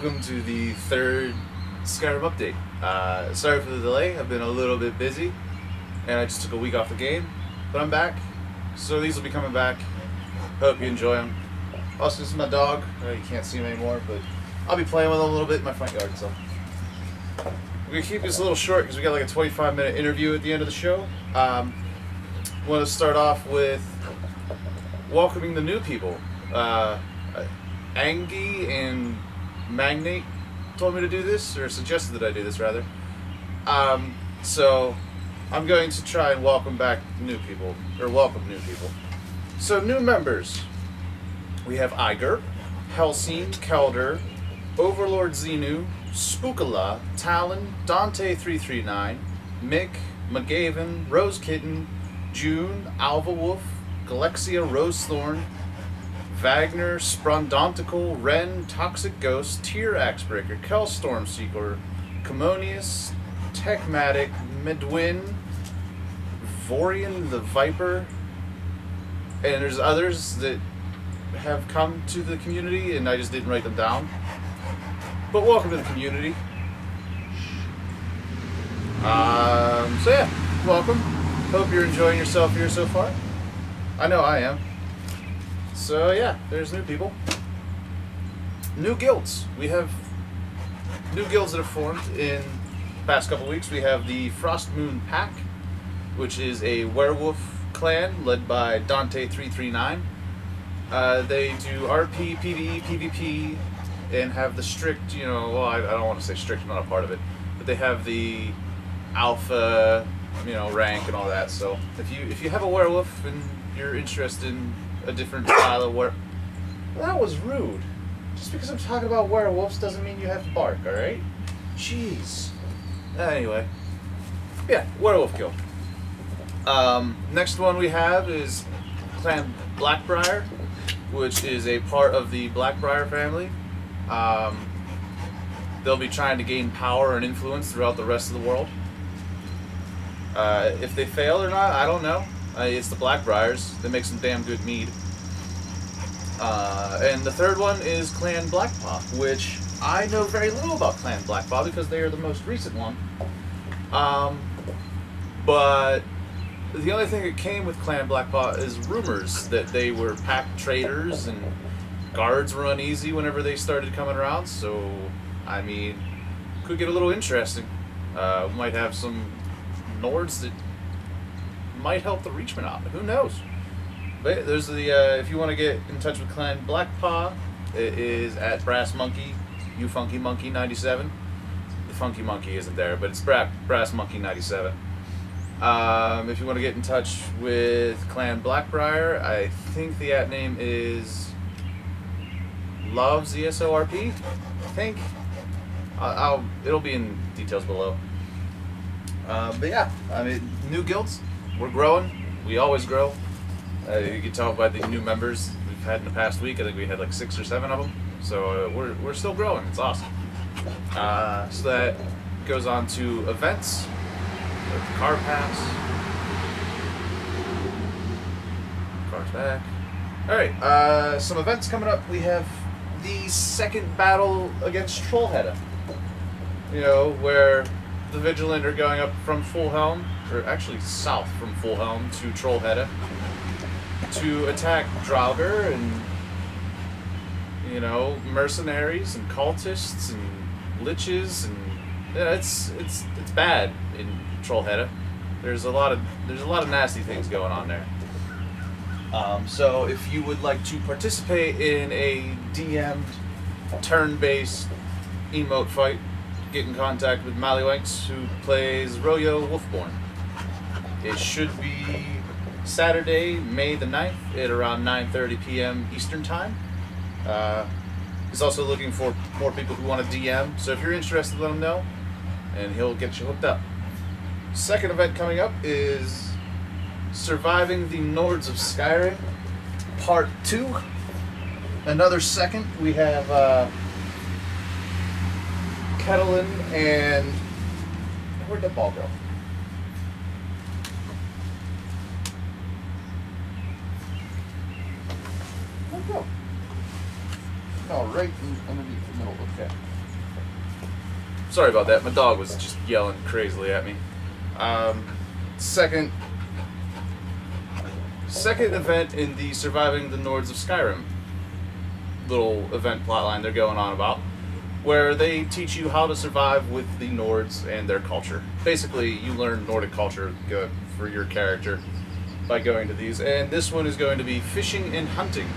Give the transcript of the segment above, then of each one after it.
welcome to the third Skyrim update. Sorry for the delay, I've been a little bit busy, and I just took a week off the game, but I'm back, so these will be coming back. Hope you enjoy them. Also, this is my dog. You can't see him anymore, but I'll be playing with him a little bit in my front yard, so. We're going to keep this a little short because we got like a 25-minute interview at the end of the show. Want to start off with welcoming the new people. Angie and Magnate told me to do this, or suggested that I do this rather. So I'm going to try and welcome back new people, or welcome new people. So new members, we have Iger, Helsine, Kelder, Overlord Xenu, Spookala, Talon, Dante339, Mick, McGavin, Rose Kitten, June, Alva Wolf, Galexia Rosethorn, Wagner, Sprondontical, Ren, Toxic Ghost, Tyr Axebreaker, Kel Stormseeker, Commonius, Techmatic, Medwin, Vorian the Viper, and there's others that have come to the community and I just didn't write them down. But welcome to the community. So yeah, welcome. Hope you're enjoying yourself here so far. I know I am. So yeah, there's new people. New guilds. We have new guilds that have formed in the past couple weeks. We have the Frostmoon Pack, which is a werewolf clan led by Dante339. They do RP, PvE, PvP, and have the strict, well, I don't want to say strict, I'm not a part of it, but they have the alpha, rank and all that. So if you have a werewolf and you're interested in a different style of werewolf, that was rude. Just because I'm talking about werewolves doesn't mean you have to bark, alright? Jeez. Anyway. Yeah, werewolf guild. Next one we have is Clan Black-Briar, which is a part of the Black-Briar family. They'll be trying to gain power and influence throughout the rest of the world. If they fail or not, I don't know. It's the Black-Briars. They make some damn good mead. And the third one is Clan Blackpaw, which I know very little about Clan Blackpaw because they are the most recent one. But the only thing that came with Clan Blackpaw is rumors that they were packed traitors and guards were uneasy whenever they started coming around. So, I mean, could get a little interesting. We might have some Nords that might help the Reachman out. Who knows? But there's the if you want to get in touch with Clan Blackpaw, it is at Brass Monkey, You Funky Monkey 97. The Funky Monkey isn't there, but it's Brass Monkey 97. If you want to get in touch with Clan Black-Briar, I think the @ name is LoveZSORP. I think. It'll be in details below. But yeah, I mean, new guilds. We're growing. We always grow. You can tell by the new members we've had in the past week. I think we had like 6 or 7 of them. So we're still growing. It's awesome. So that goes on to events. Car pass. Car's back. Alright, some events coming up. We have the second battle against Trollhetta. Where the Vigilant are going up from Fullhelm, or actually south from Fullhelm to Trollhetta, to attack Draugr and, mercenaries and cultists and liches, and it's bad in Trollhetta. There's a lot of nasty things going on there. So if you would like to participate in a DM'd turn-based emote fight, get in contact with Mallywinks, who plays Royo Wolfborn. It should be Saturday, May the 9th at around 9:30 p.m. Eastern Time. He's also looking for more people who want to DM, so if you're interested, let him know, and he'll get you hooked up. Second event coming up is Surviving the Nords of Skyrim, Part 2. Another second, we have Kettlein and... Where'd that ball go? Where'd it go? Oh, right underneath the middle. Okay. Sorry about that. My dog was just yelling crazily at me. Second event in the Surviving the Nords of Skyrim little event plotline they're going on about, where they teach you how to survive with the Nords and their culture. Basically, you learn Nordic culture for your character by going to these, and this one is going to be fishing and hunting.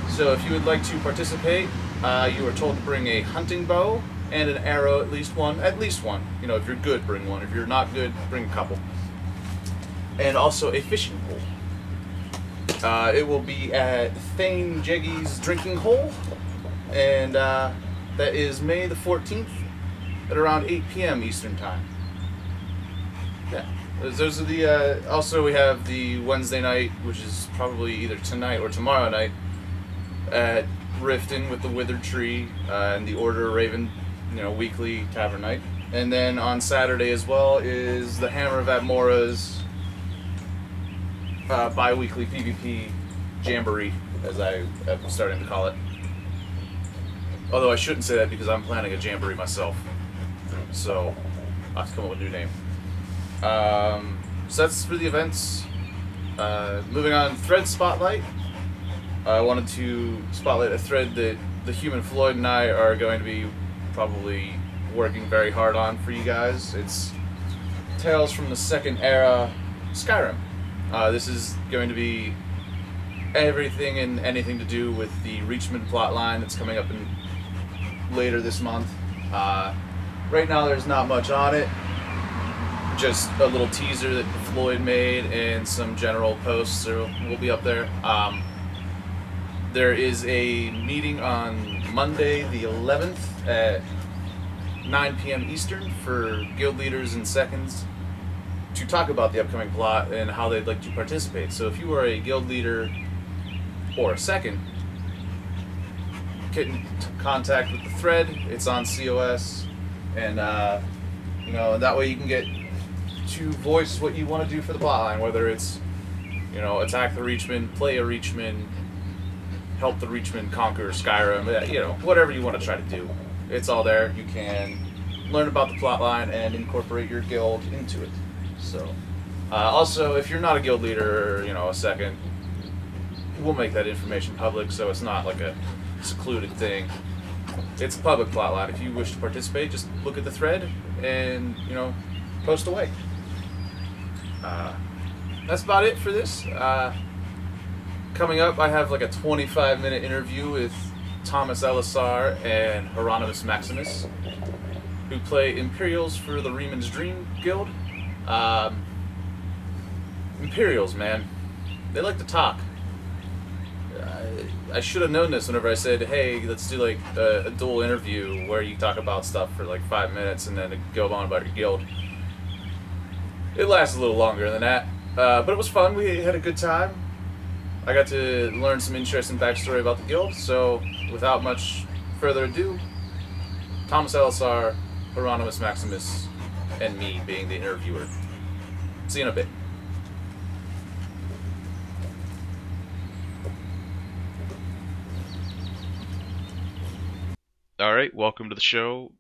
So if you would like to participate, you are told to bring a hunting bow and an arrow, at least one. You know, if you're good, bring one. If you're not good, bring a couple. And also a fishing pole. It will be at Thane Jeggy's Drinking Hole, and that is May the 14th at around 8 p.m. Eastern Time. Yeah, those are the. Also, we have the Wednesday night, which is probably either tonight or tomorrow night, at Riften with the Withered Tree and the Order of Raven, weekly tavern night. And then on Saturday as well is the Hammer of Admora's bi-weekly PvP jamboree, as I am starting to call it. Although I shouldn't say that because I'm planning a jamboree myself. So I'll have to come up with a new name. So that's for the events. Moving on, Thread Spotlight. I wanted to spotlight a thread that the human Floyd and I are going to be probably working very hard on for you guys. It's Tales from the Second Era Skyrim. This is going to be everything and anything to do with the Reachman plotline that's coming up later this month. Right now there's not much on it. Just a little teaser that Floyd made and some general posts will be up there. There is a meeting on Monday the 11th at 9 p.m. Eastern for guild leaders and seconds to talk about the upcoming plot and how they'd like to participate. So if you are a guild leader or a second, get in contact with the thread. It's on CoS, and that way you can get to voice what you want to do for the plotline, whether it's attack the Reachman, play a Reachman, help the Reachman conquer Skyrim, whatever you want to try to do. It's all there. You can learn about the plotline and incorporate your guild into it. So, also, if you're not a guild leader or, a second, we'll make that information public so it's not like a secluded thing. It's a public plotline. If you wish to participate, just look at the thread and, post away. That's about it for this. Coming up, I have like a 25-minute interview with Thomas Elisar and Hieronymus Maximus, who play Imperials for the Reeman's Dream Guild. Imperials, man, they like to talk. I should have known this whenever I said, hey, let's do like a dual interview where you talk about stuff for like 5 minutes and then go on about your guild. It lasts a little longer than that, but it was fun. We had a good time. I got to learn some interesting backstory about the guild, so without much further ado, Thomas Elisar, Hieronymus Maximus, and me being the interviewer. See you in a bit. Alright, welcome to the show,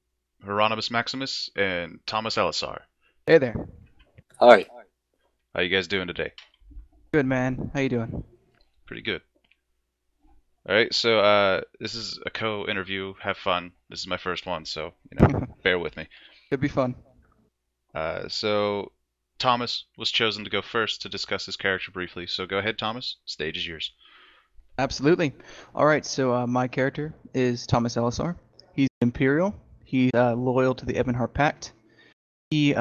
Hieronymus Maximus and Thomas Elisar. Hey there. Hi. How you guys doing today? Good, man. How you doing? Pretty good. Alright, so this is a co-interview. Have fun. This is my first one, so, bear with me. It'd be fun. So, Thomas was chosen to go first to discuss his character briefly, so go ahead, Thomas. Stage is yours. Absolutely. All right, so my character is Thomas Elisar. He's Imperial. He's loyal to the Ebonheart Pact. He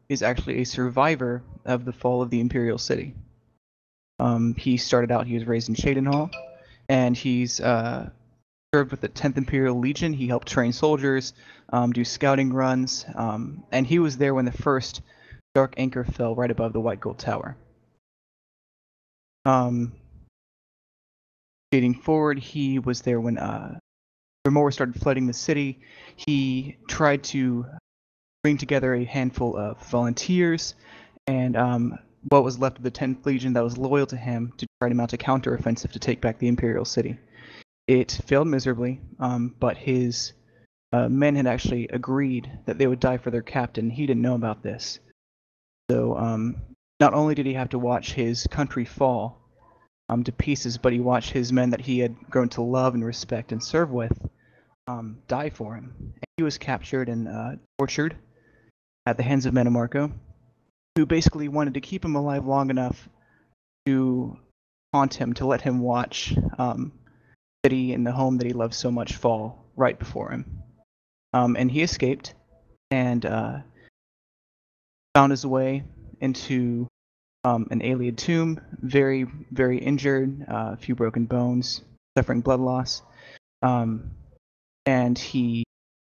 is actually a survivor of the fall of the Imperial City. He was raised in Shadenhall, and he's served with the 10th Imperial Legion. He helped train soldiers, do scouting runs, and he was there when the first Dark Anchor fell right above the White Gold Tower. Skating forward, he was there when Remora started flooding the city. He tried to bring together a handful of volunteers and what was left of the 10th Legion that was loyal to him to try to mount a counteroffensive to take back the Imperial City. It failed miserably, but his men had actually agreed that they would die for their captain. He didn't know about this. So not only did he have to watch his country fall to pieces, but he watched his men that he had grown to love and respect and serve with die for him. And he was captured and tortured at the hands of Metamarco, who basically wanted to keep him alive long enough to haunt him, to let him watch the city and the home that he loved so much fall right before him. And he escaped and found his way into an Ayleid tomb, very, very injured, a few broken bones, suffering blood loss. And he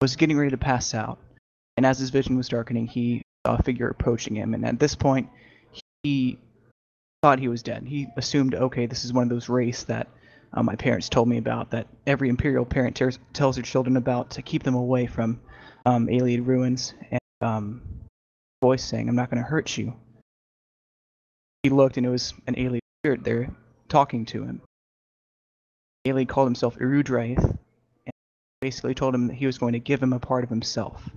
was getting ready to pass out. And as his vision was darkening, he saw a figure approaching him. And at this point, he thought he was dead. He assumed, okay, this is one of those wraiths that my parents told me about, that every Imperial parent tells their children about to keep them away from Ayleid ruins. And voice saying, "I'm not going to hurt you." He looked, and it was an Ayleid spirit there talking to him. Ayleid called himself Erudraith, and basically told him that he was going to give him a part of himself,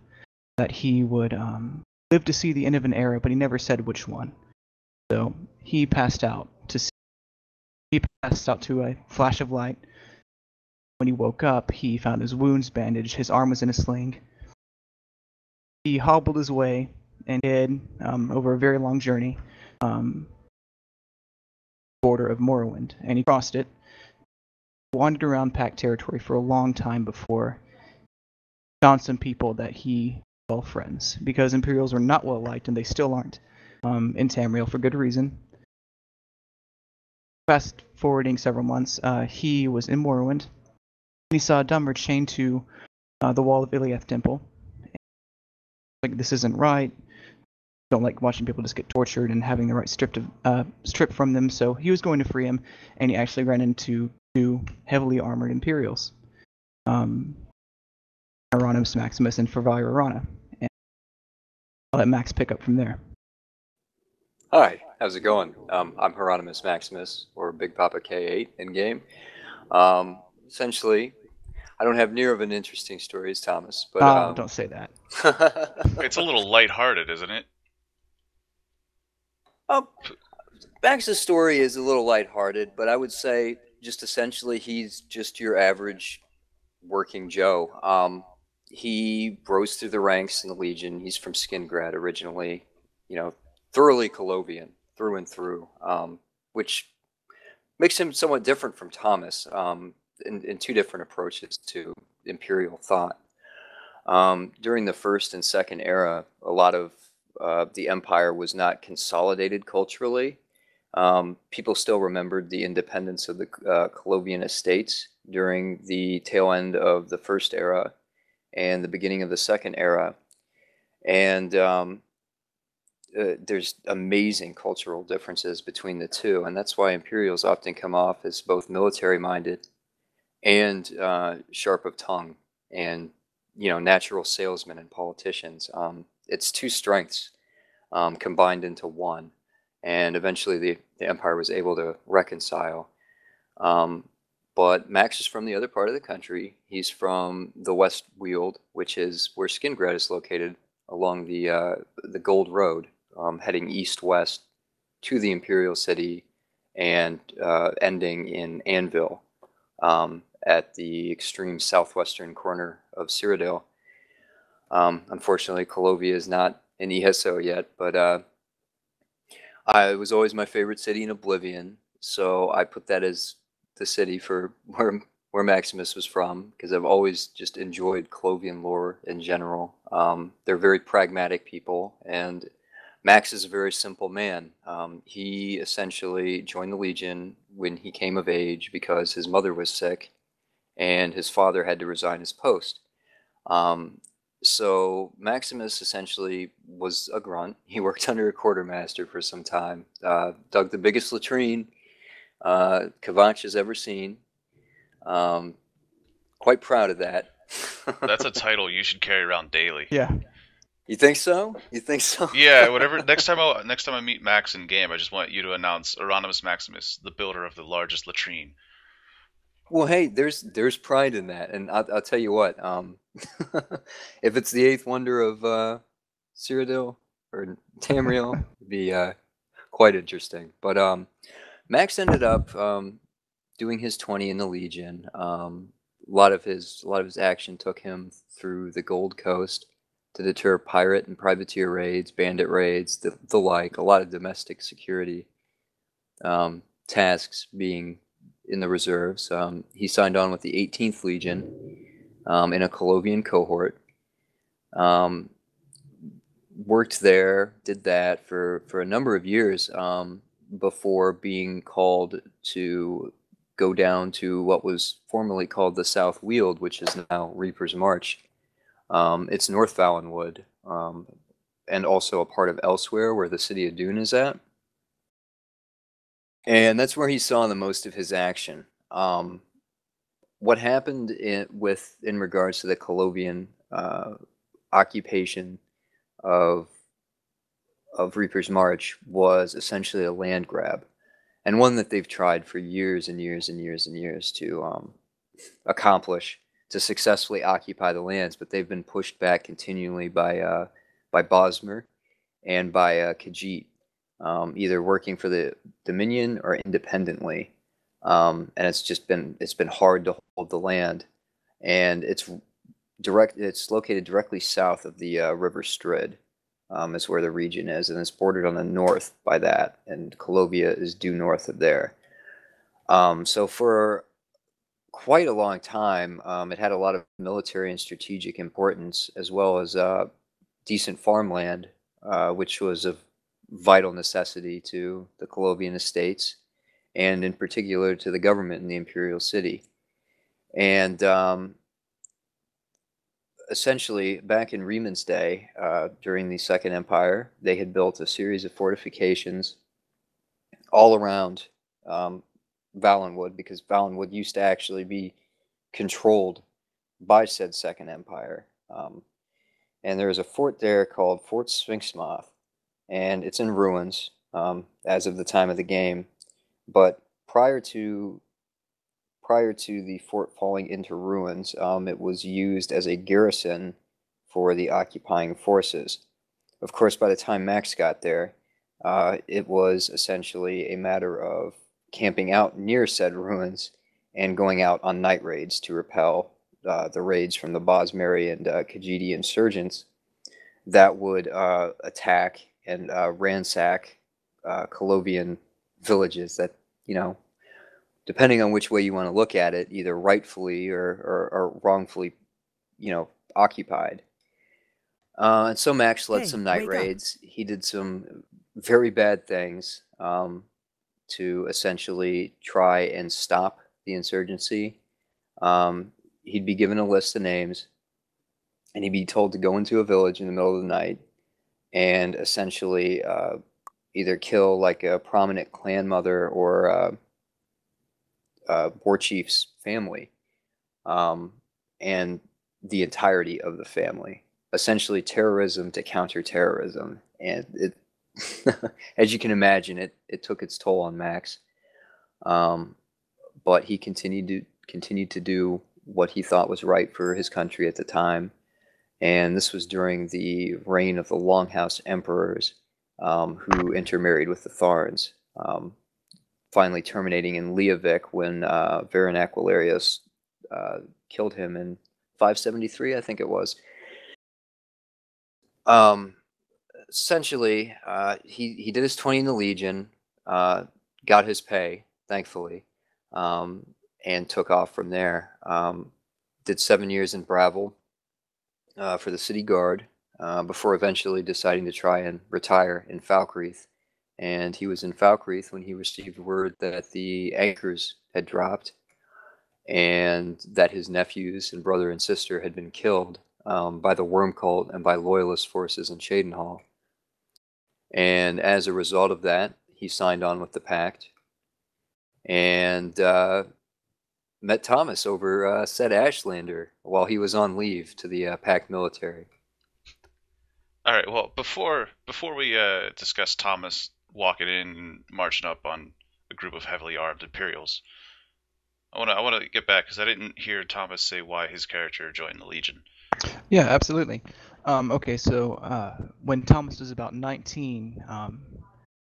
that he would live to see the end of an era, but he never said which one. So he passed out to a flash of light. When he woke up, he found his wounds bandaged, his arm was in a sling. He hobbled his way and did, over a very long journey, border of Morrowind, and he crossed it, wandered around Pact territory for a long time before he found some people that he called friends, because Imperials were not well liked, and they still aren't in Tamriel for good reason. Fast forwarding several months, he was in Morrowind, and he saw a Dummer chained to the wall of Iliath Temple. Like, this isn't right. Don't like watching people just get tortured and having the right stripped from them. So he was going to free him, and he actually ran into two heavily armored Imperials, Hieronymus Maximus and Fervira Arana. And I'll let Max pick up from there. Hi, how's it going? I'm Hieronymus Maximus, or Big Papa K8 in game. Essentially, I don't have near of an interesting story as Thomas, but don't say that. It's a little lighthearted, isn't it? Max's story is a little lighthearted, but I would say just essentially he's just your average working Joe. He rose through the ranks in the Legion. He's from Skingrad originally, thoroughly Colovian through and through, which makes him somewhat different from Thomas in two different approaches to Imperial thought. During the First and Second Era, a lot of the Empire was not consolidated culturally. People still remembered the independence of the Colovian estates during the tail end of the First Era and the beginning of the Second Era. And there's amazing cultural differences between the two, and that's why Imperials often come off as both military-minded and sharp of tongue, and natural salesmen and politicians. It's two strengths combined into one, and eventually the Empire was able to reconcile. But Max is from the other part of the country. He's from the West Weald, which is where Skingrad is located, along the Gold Road, heading east-west to the Imperial City and ending in Anvil at the extreme southwestern corner of Cyrodiil. Unfortunately, Colovia is not in ESO yet, but it was always my favorite city in Oblivion, so I put that as the city for where Maximus was from, because I've always just enjoyed Colovian lore in general. They're very pragmatic people, and Max is a very simple man. He essentially joined the Legion when he came of age because his mother was sick and his father had to resign his post. So Maximus essentially was a grunt. He worked under a quartermaster for some time, dug the biggest latrine Kavanch has ever seen. Quite proud of that. That's a title you should carry around daily. Yeah. You think so? You think so? Yeah, whatever. Next time I meet Max in game, I just want you to announce Hieronymus Maximus, the builder of the largest latrine. Well, hey, there's pride in that, and I'll tell you what. If it's the eighth wonder of Cyrodiil or Tamriel, it'd be quite interesting. But Max ended up doing his 20 in the Legion. A lot of his action took him through the Gold Coast to deter pirate and privateer raids, bandit raids, the like. A lot of domestic security tasks being in the reserves. He signed on with the 18th Legion in a Colovian cohort. Worked there, did that for a number of years before being called to go down to what was formerly called the South Weald, which is now Reaper's March. It's North Valenwood, and also a part of Elsewhere, where the city of Dune is at. And that's where he saw the most of his action. What happened in regards to the Colovian occupation of Reaper's March was essentially a land grab, and one that they've tried for years and years and years and years to accomplish, to successfully occupy the lands, but they've been pushed back continually by Bosmer and by Khajiit, either working for the Dominion or independently, and it's been hard to hold the land, and it's located directly south of the River Strid, is where the region is, and it's bordered on the north by that, and Colovia is due north of there. So for quite a long time, it had a lot of military and strategic importance, as well as decent farmland, which was of vital necessity to the Colovian estates, and in particular to the government in the imperial city. And essentially, back in Rieman's day, during the Second Empire, they had built a series of fortifications all around Valenwood, because Valenwood used to actually be controlled by said Second Empire. And there is a fort there called Fort Sphinxmoth, and it's in ruins as of the time of the game. But prior to the fort falling into ruins, it was used as a garrison for the occupying forces. Of course, by the time Max got there, it was essentially a matter of camping out near said ruins and going out on night raids to repel the raids from the Bosmeri and Khajiiti insurgents that would attack and ransack Colovian villages that, depending on which way you want to look at it, either rightfully or wrongfully, occupied. And so Max led some night raids. He did some very bad things to essentially try and stop the insurgency. He'd be given a list of names, and he'd be told to go into a village in the middle of the night and essentially either kill like a prominent clan mother or war chief's family, and the entirety of the family. Essentially terrorism to counter terrorism. And it, as you can imagine, it took its toll on Max. But he continued to do what he thought was right for his country at the time. And this was during the reign of the Longhouse emperors, who intermarried with the Tharns, finally terminating in Leavic when Varan Aquilarius killed him in 573, I think it was. Essentially, he did his 20 in the Legion, got his pay, thankfully, and took off from there. Did 7 years in Bravel for the City Guard, before eventually deciding to try and retire in Falkreath. And he was in Falkreath when he received word that the anchors had dropped and that his nephews and brother and sister had been killed by the Worm Cult and by loyalist forces in Cheydinhal. And as a result of that, he signed on with the Pact and met Thomas over said Ashlander while he was on leave to the Pact military. All right. Well, before we discuss Thomas walking in and marching up on a group of heavily armed Imperials, I want to get back because I didn't hear Thomas say why his character joined the Legion. Yeah, absolutely. Okay, so when Thomas was about 19,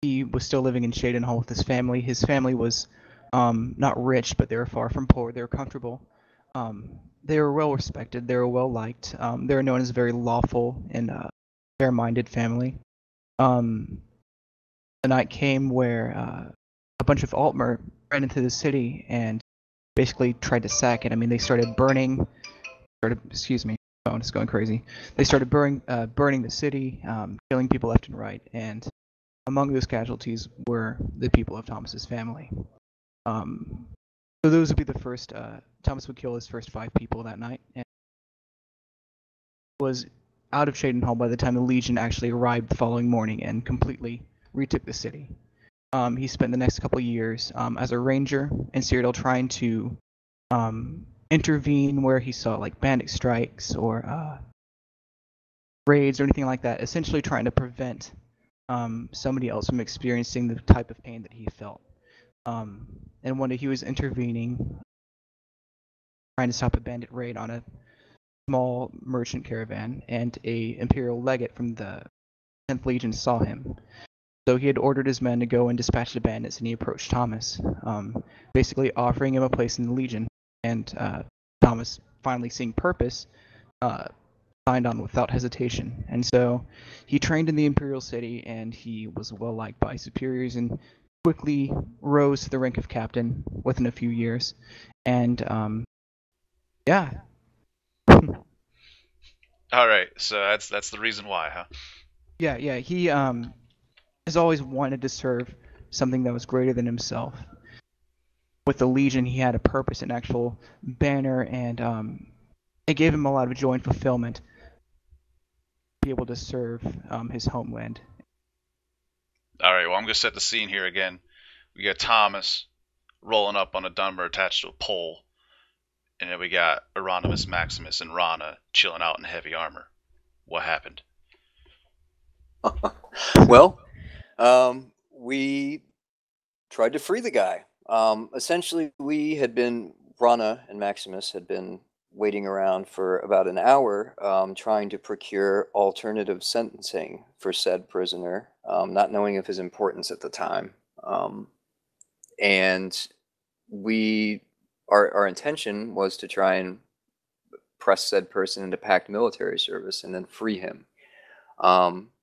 he was still living in Shadenhall with his family. His family was not rich, but they were far from poor. They were comfortable. They were well respected. They were well liked. They were known as a very lawful and fair-minded family. The night came where a bunch of Altmer ran into the city and basically tried to sack it. I mean, they started burning. Excuse me, phone is going crazy. They started burning the city, killing people left and right, and among those casualties were the people of Thomas's family. So those would be the first. Thomas would kill his first 5 people that night, and was out of Shadenhall by the time the Legion actually arrived the following morning and completely retook the city. He spent the next couple years as a ranger in Cyrodiil trying to intervene where he saw like bandit strikes or raids or anything like that, essentially trying to prevent somebody else from experiencing the type of pain that he felt. And one day he was intervening, trying to stop a bandit raid on a small merchant caravan, and a Imperial legate from the 10th Legion saw him. So he had ordered his men to go and dispatch the bandits, and he approached Thomas, basically offering him a place in the Legion. And Thomas, finally seeing purpose, signed on without hesitation. And so he trained in the Imperial City, and he was well liked by superiors, and quickly rose to the rank of captain within a few years. And yeah. All right, so that's the reason why, huh? Yeah. He has always wanted to serve something that was greater than himself. With the Legion, he had a purpose, an actual banner, and it gave him a lot of joy and fulfillment to be able to serve his homeland. All right, well, I'm going to set the scene here again. We got Thomas rolling up on a Dunmer attached to a pole, and then we got Euronymous Maximus and Rana chilling out in heavy armor. What happened? Well, we tried to free the guy. Essentially, Rana and Maximus had been waiting around for about an hour, trying to procure alternative sentencing for said prisoner, not knowing of his importance at the time. And our intention was to try and press said person into packed military service and then free him.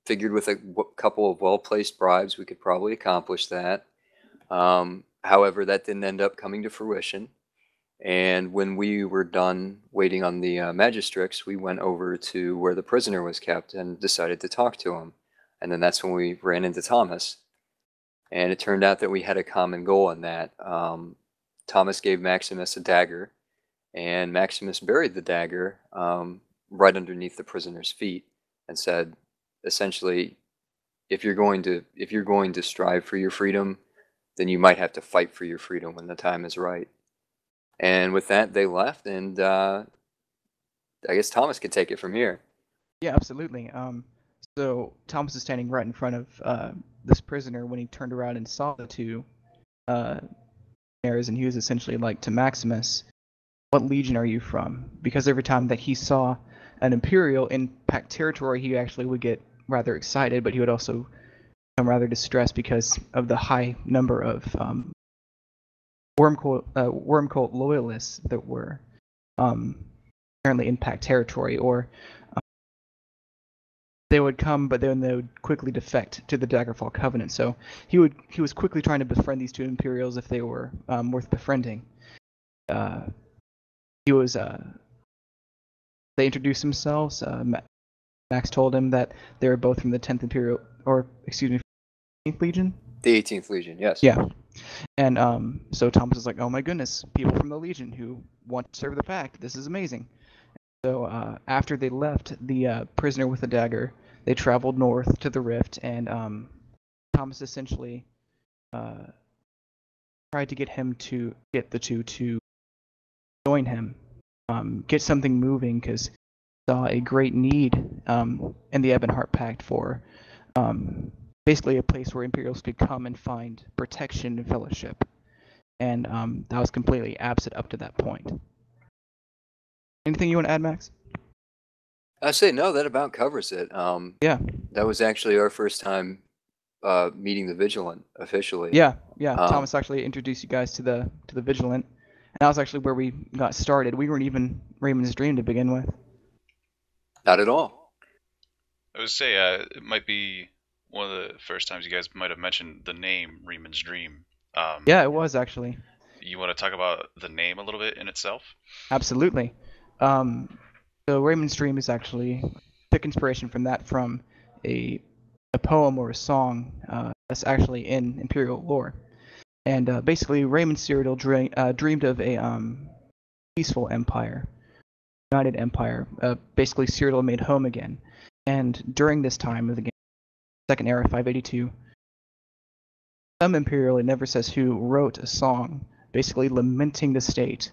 Figured with a couple of well-placed bribes, we could probably accomplish that. However, that didn't end up coming to fruition. And when we were done waiting on the magistrates, we went over to where the prisoner was kept and decided to talk to him. And then that's when we ran into Thomas. And it turned out that we had a common goal in that. Thomas gave Maximus a dagger, and Maximus buried the dagger right underneath the prisoner's feet and said, essentially, if you're going to strive for your freedom, then you might have to fight for your freedom when the time is right. And with that, they left, and I guess Thomas could take it from here. Yeah, absolutely. So Thomas is standing right in front of this prisoner when he turned around and saw the two and he was essentially like to Maximus, "What legion are you from?" Because every time that he saw an Imperial in packed territory, he actually would get rather excited, but he would also become rather distressed because of the high number of worm cult loyalists that were apparently in packed territory, or they would come, but then they would quickly defect to the Daggerfall Covenant. So he was quickly trying to befriend these two Imperials if they were worth befriending. They introduced themselves. Max told him that they were both from the 10th Imperial, or excuse me, 18th Legion? The 18th Legion, yes. Yeah. And so Thomas was like, "Oh my goodness, people from the Legion who want to serve the Pact. This is amazing." So after they left the prisoner with the dagger, they traveled north to the Rift, and Thomas essentially tried to get the two to join him, get something moving, because he saw a great need in the Ebonheart Pact for basically a place where Imperials could come and find protection and fellowship. and that was completely absent up to that point. Anything you want to add, Max? I say no, that about covers it. Yeah. That was actually our first time meeting the Vigilant officially. Yeah. Thomas actually introduced you guys to the Vigilant, and that was actually where we got started. We weren't even Raymond's Dream to begin with. Not at all. I would say it might be one of the first times you guys might have mentioned the name Raymond's Dream. Yeah, it was actually. You want to talk about the name a little bit in itself? Absolutely. So Raymond's Dream is actually took inspiration from that from a poem or a song that's actually in Imperial lore. And basically, Raymond Cyrodiil dreamed of a peaceful empire, united empire. Basically, Cyrodiil made home again. And during this time of the game, Second Era 582, some Imperial, it never says who, wrote a song basically lamenting the state,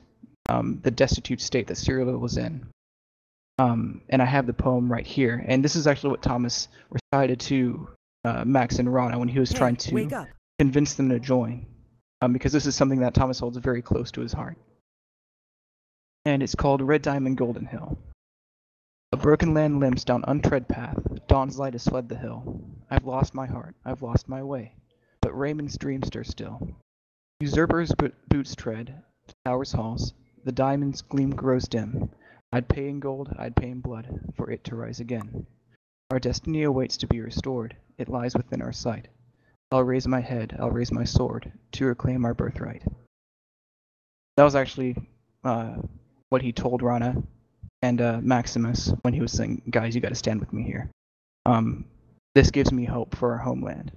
the destitute state that Cyrodiil was in. And I have the poem right here. And this is actually what Thomas recited to Max and Rana when he was trying to convince them to join. Because this is something that Thomas holds very close to his heart. And it's called Red Diamond Golden Hill. A broken land limps down untread path, dawn's light has fled the hill. I've lost my heart, I've lost my way, but Raymond's dream stirs still. Usurpers' boots tread, the tower's halls, the diamond's gleam grows dim. I'd pay in gold, I'd pay in blood, for it to rise again. Our destiny awaits to be restored, it lies within our sight. I'll raise my head, I'll raise my sword, to reclaim our birthright. That was actually what he told Rana and Maximus when he was saying, guys, you gotta stand with me here. This gives me hope for our homeland.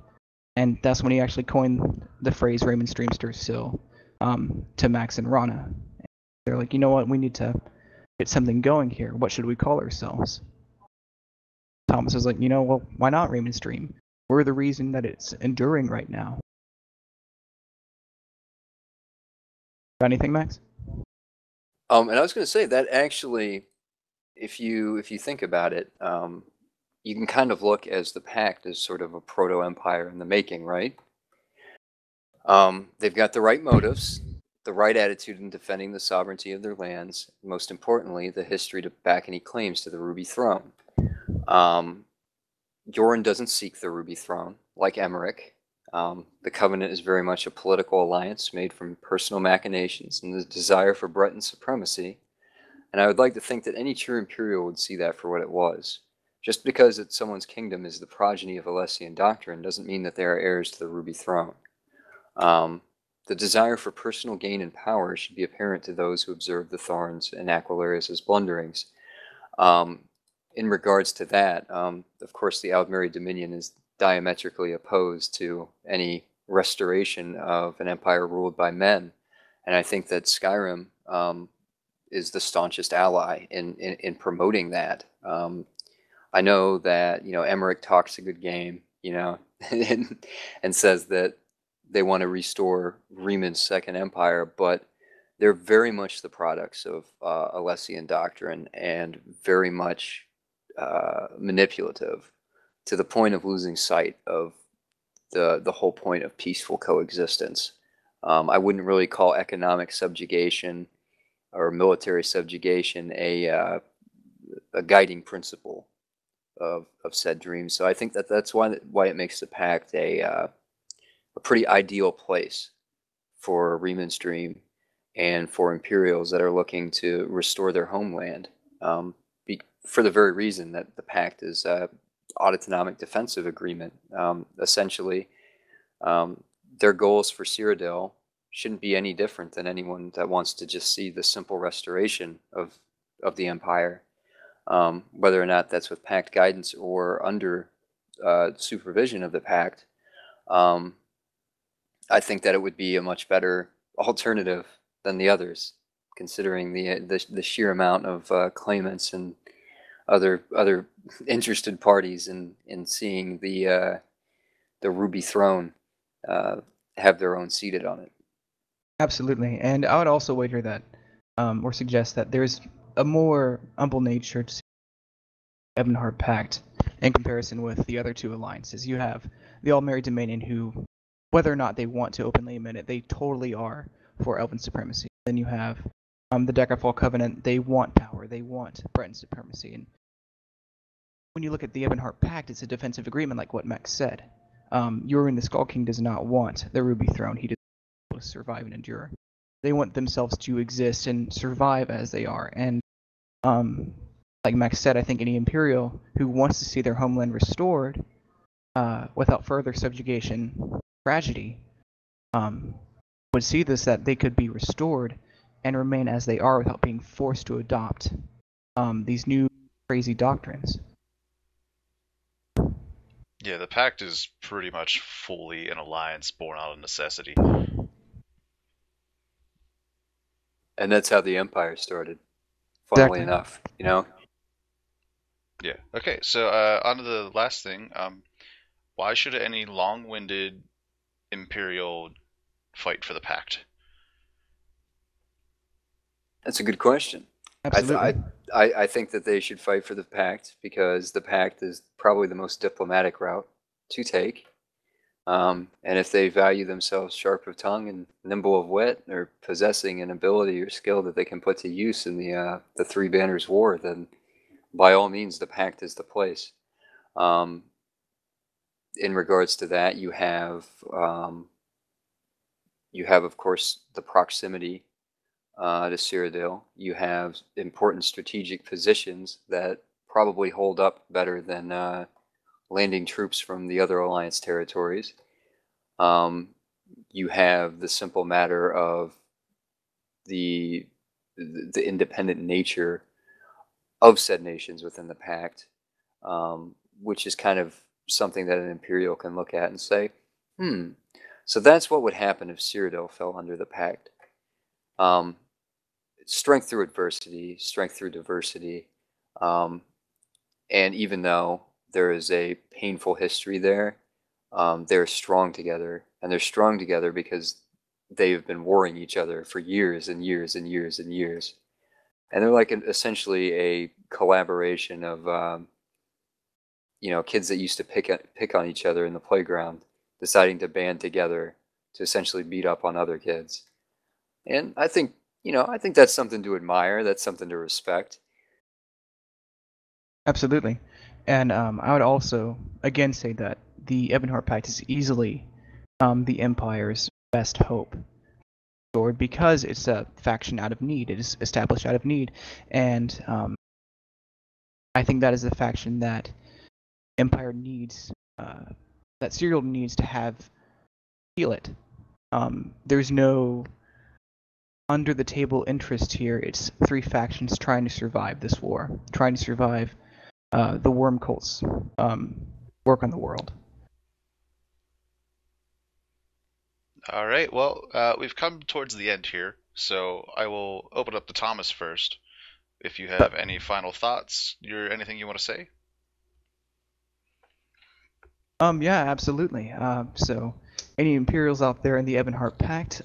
And that's when he actually coined the phrase Raymond's Dream stirs still to Max and Rana. They're like, you know what, we need to get something going here. What should we call ourselves? Thomas was like, you know, well, why not Raymond's Dream? We're the reason that it's enduring right now. Got anything, Max? And I was going to say that actually, if you think about it, you can kind of look as the Pact as sort of a proto-empire in the making, right? They've got the right motives, the right attitude in defending the sovereignty of their lands, and most importantly, the history to back any claims to the Ruby Throne. Yoren doesn't seek the Ruby Throne, like Emmerich. The Covenant is very much a political alliance made from personal machinations and the desire for Breton supremacy, and I would like to think that any true Imperial would see that for what it was. Just because someone's kingdom is the progeny of Alessian doctrine doesn't mean that they are heirs to the Ruby Throne. The desire for personal gain and power should be apparent to those who observe the Thorns and Aquilarius's blunderings. In regards to that, of course, the Aldmeri Dominion is diametrically opposed to any restoration of an empire ruled by men, and I think that Skyrim is the staunchest ally in promoting that. I know that Emmerich talks a good game, and says that they want to restore Raymond's Second Empire, but they're very much the products of Alessian doctrine and very much manipulative to the point of losing sight of the whole point of peaceful coexistence. I wouldn't really call economic subjugation or military subjugation a guiding principle of said dreams. So I think that's why it makes the Pact a pretty ideal place for Raymond's Dream and for Imperials that are looking to restore their homeland, for the very reason that the Pact is autonomic defensive agreement. Essentially, their goals for Cyrodiil shouldn't be any different than anyone that wants to just see the simple restoration of the Empire, whether or not that's with Pact guidance or under supervision of the Pact. I think that it would be a much better alternative than the others, considering the sheer amount of claimants and other interested parties in seeing the Ruby Throne have their own seated on it. Absolutely, and I would also wager that, or suggest that there's a more humble nature to the Ebonheart Pact in comparison with the other two alliances. You have the Aldmeri Dominion, who, whether or not they want to openly admit it, they totally are for Elven supremacy. Then you have the Daggerfall Covenant. They want power. They want Breton supremacy. And when you look at the Ebonheart Pact, it's a defensive agreement, like what Max said. Yorin the Skull King does not want the Ruby Throne. He does not want to survive and endure. They want themselves to exist and survive as they are. And like Max said, I think any Imperial who wants to see their homeland restored without further subjugation, tragedy, would see this, that they could be restored and remain as they are without being forced to adopt these new crazy doctrines. Yeah, the Pact is pretty much fully an alliance born out of necessity. And that's how the Empire started, funnily enough, you know? Yeah. Okay, so on to the last thing. Why should any long-winded Imperial fight for the Pact? That's a good question. Absolutely. I think that they should fight for the Pact because the Pact is probably the most diplomatic route to take. And if they value themselves sharp of tongue and nimble of wit, or possessing an ability or skill that they can put to use in the Three Banners War, then by all means, the Pact is the place. In regards to that, you have, of course, the proximity to Cyrodiil. You have important strategic positions that probably hold up better than landing troops from the other Alliance territories. You have the simple matter of the independent nature of said nations within the Pact, which is kind of something that an Imperial can look at and say, so that's what would happen if Cyrodiil fell under the Pact. Strength through adversity, strength through diversity, and even though there is a painful history there, they're strong together, and they're strong together because they've been warring each other for years and years and years and years. And they're like essentially a collaboration of, kids that used to pick on each other in the playground, deciding to band together to essentially beat up on other kids. And I think that's something to admire. That's something to respect. Absolutely. And I would also, again, say that the Ebonheart Pact is easily the Empire's best hope, because it's a faction out of need. It is established out of need. And I think that is the faction that Empire needs, that Cyrodiil needs to feel it. There's no under-the-table interest here. It's three factions trying to survive this war, trying to survive the worm cult's work on the world. All right, well, we've come towards the end here, so I will open up to Thomas first. If you have any final thoughts, anything you want to say? Yeah, absolutely. So, any Imperials out there in the Ebonheart Pact,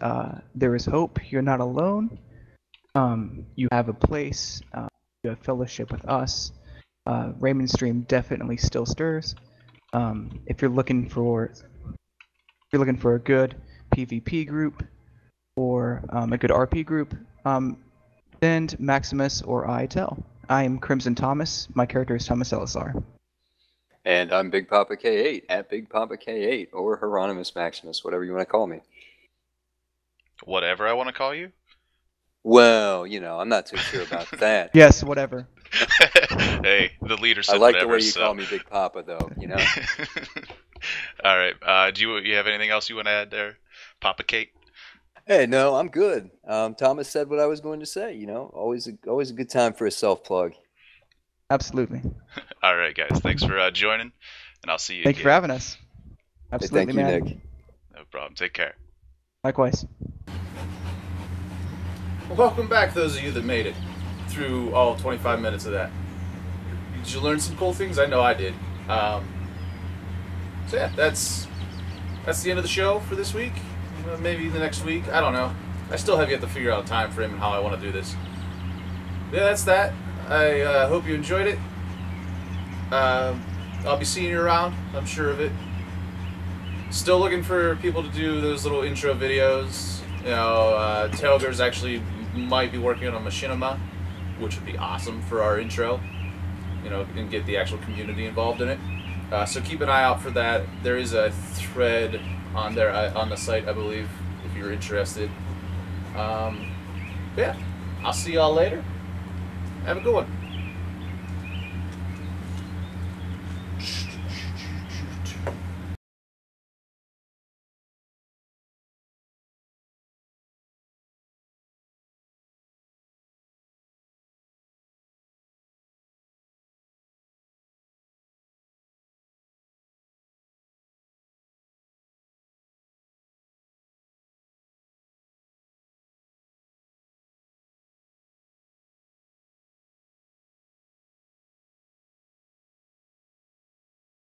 there is hope. You're not alone. You have a place. You have fellowship with us. Raymond's Stream definitely still stirs. If you're looking for a good PvP group or a good RP group, send Maximus or I tell. I am Crimson Thomas. My character is Thomas Elisar. And I'm Big Papa K8 at Big Papa K8 or Hieronymus Maximus, whatever you want to call me. Whatever I want to call you? Well, I'm not too sure about that. Yes, whatever. Hey, the leader said I like whatever, the way you call me Big Papa, though. All right. Do you have anything else you want to add there, Papa Kate? Hey, no, I'm good. Thomas said what I was going to say. Always a good time for a self plug. Absolutely. All right, guys. Thanks for joining, and I'll see you. Thank you for having us. Absolutely, hey, thank you, man. Nick. No problem. Take care. Likewise. Welcome back, those of you that made it through all 25 minutes of that. Did you learn some cool things? I know I did. So yeah, that's the end of the show for this week. Maybe the next week. I don't know. I still have yet to figure out a time frame and how I want to do this. Yeah, that's that. I hope you enjoyed it. I'll be seeing you around. I'm sure of it. Still looking for people to do those little intro videos. You know, Telger's actually might be working on a machinima, which would be awesome for our intro. You know, and get the actual community involved in it. So keep an eye out for that. There is a thread on there on the site, I believe, if you're interested. Yeah, I'll see y'all later. Have a good one.